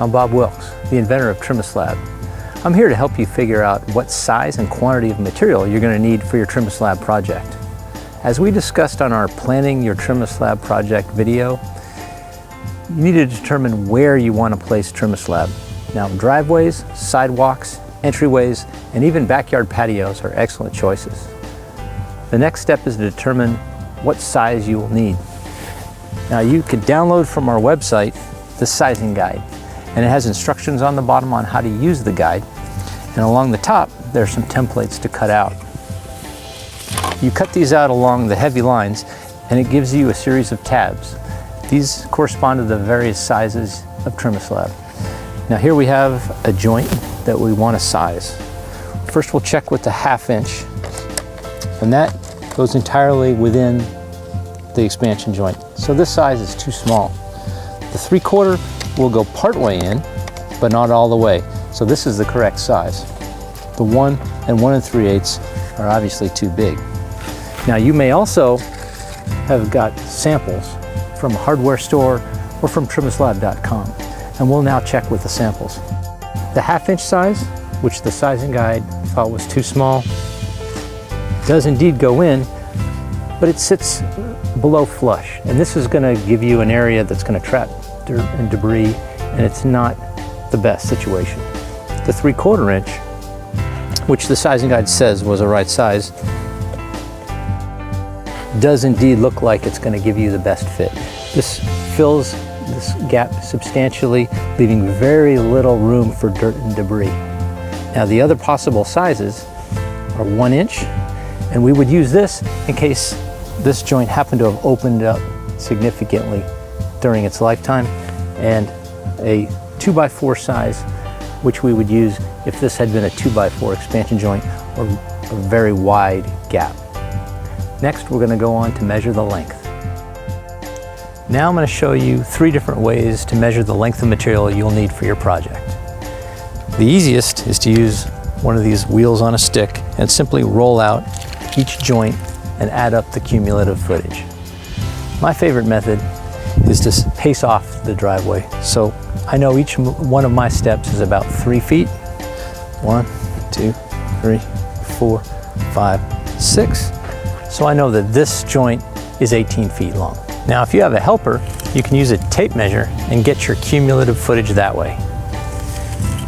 I'm Bob Wilkes, the inventor of Trim-A-Slab. I'm here to help you figure out what size and quantity of material you're going to need for your Trim-A-Slab project. As we discussed on our Planning Your Trim-A-Slab Project video, you need to determine where you want to place Trim-A-Slab. Now, driveways, sidewalks, entryways, and even backyard patios are excellent choices. The next step is to determine what size you will need. Now, you can download from our website the sizing guide, and it has instructions on the bottom on how to use the guide, and along the top there are some templates to cut out. You cut these out along the heavy lines and it gives you a series of tabs. These correspond to the various sizes of Trim-A-Slab. Now, here we have a joint that we want to size. First we'll check with the 1/2 inch, and that goes entirely within the expansion joint. So this size is too small. The 3/4 will go part way in, but not all the way. So this is the correct size. The 1 and 1 3/8 are obviously too big. Now, you may also have got samples from a hardware store or from Trim-A-Slab.com, and we'll now check with the samples. The 1/2 inch size, which the sizing guide thought was too small, does indeed go in, but it sits below flush, and this is going to give you an area that's going to trap dirt and debris, and it's not the best situation. The 3/4 inch, which the sizing guide says was the right size, does indeed look like it's going to give you the best fit. This fills this gap substantially, leaving very little room for dirt and debris. Now, the other possible sizes are 1 inch, and we would use this in case this joint happened to have opened up significantly during its lifetime, and a 2x4 size, which we would use if this had been a 2x4 expansion joint or a very wide gap. Next, we're going to go on to measure the length. Now I'm going to show you 3 different ways to measure the length of material you'll need for your project. The easiest is to use one of these wheels on a stick and simply roll out each joint and add up the cumulative footage. My favorite method is to pace off the driveway. So I know each one of my steps is about 3 feet. 1, 2, 3, 4, 5, 6. So I know that this joint is 18 feet long. Now, if you have a helper, you can use a tape measure and get your cumulative footage that way.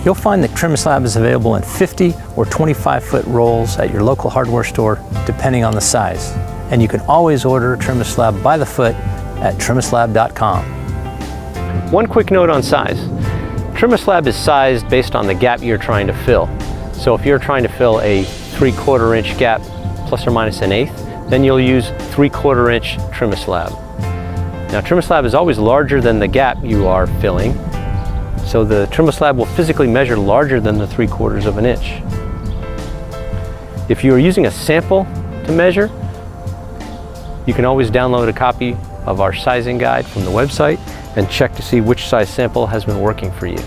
You'll find that Trim-A-Slab is available in 50 or 25-foot rolls at your local hardware store, depending on the size. And you can always order Trim-A-Slab by the foot at Trim-A-Slab.com. One quick note on size. Trim-A-Slab is sized based on the gap you're trying to fill. So if you're trying to fill a 3/4 inch gap plus or minus 1/8, then you'll use 3/4 inch Trim-A-Slab. Now, Trim-A-Slab is always larger than the gap you are filling, so the Trim-A-Slab will physically measure larger than the 3/4 of an inch. If you are using a sample to measure, you can always download a copy of our sizing guide from the website and check to see which size sample has been working for you.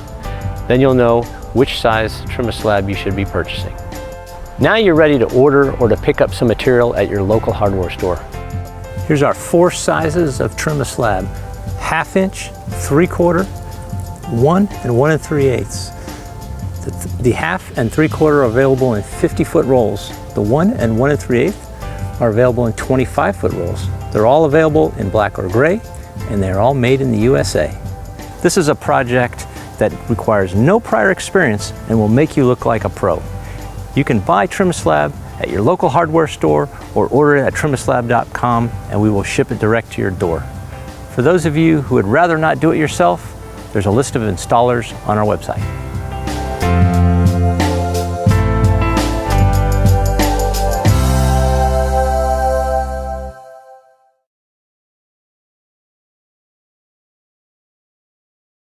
Then you'll know which size Trim-A-Slab you should be purchasing. Now you're ready to order or to pick up some material at your local hardware store. Here's our 4 sizes of Trim-A-Slab: 1/2 inch, 3/4, 1 and 1 3/8. The 1/2 and 3/4 are available in 50-foot rolls. The 1 and 1 3/8 are available in 25-foot rolls. They're all available in black or gray, and they're all made in the USA. This is a project that requires no prior experience and will make you look like a pro. You can buy Trim-A-Slab at your local hardware store or order it at Trim-A-Slab.com, and we will ship it direct to your door. For those of you who would rather not do it yourself, there's a list of installers on our website.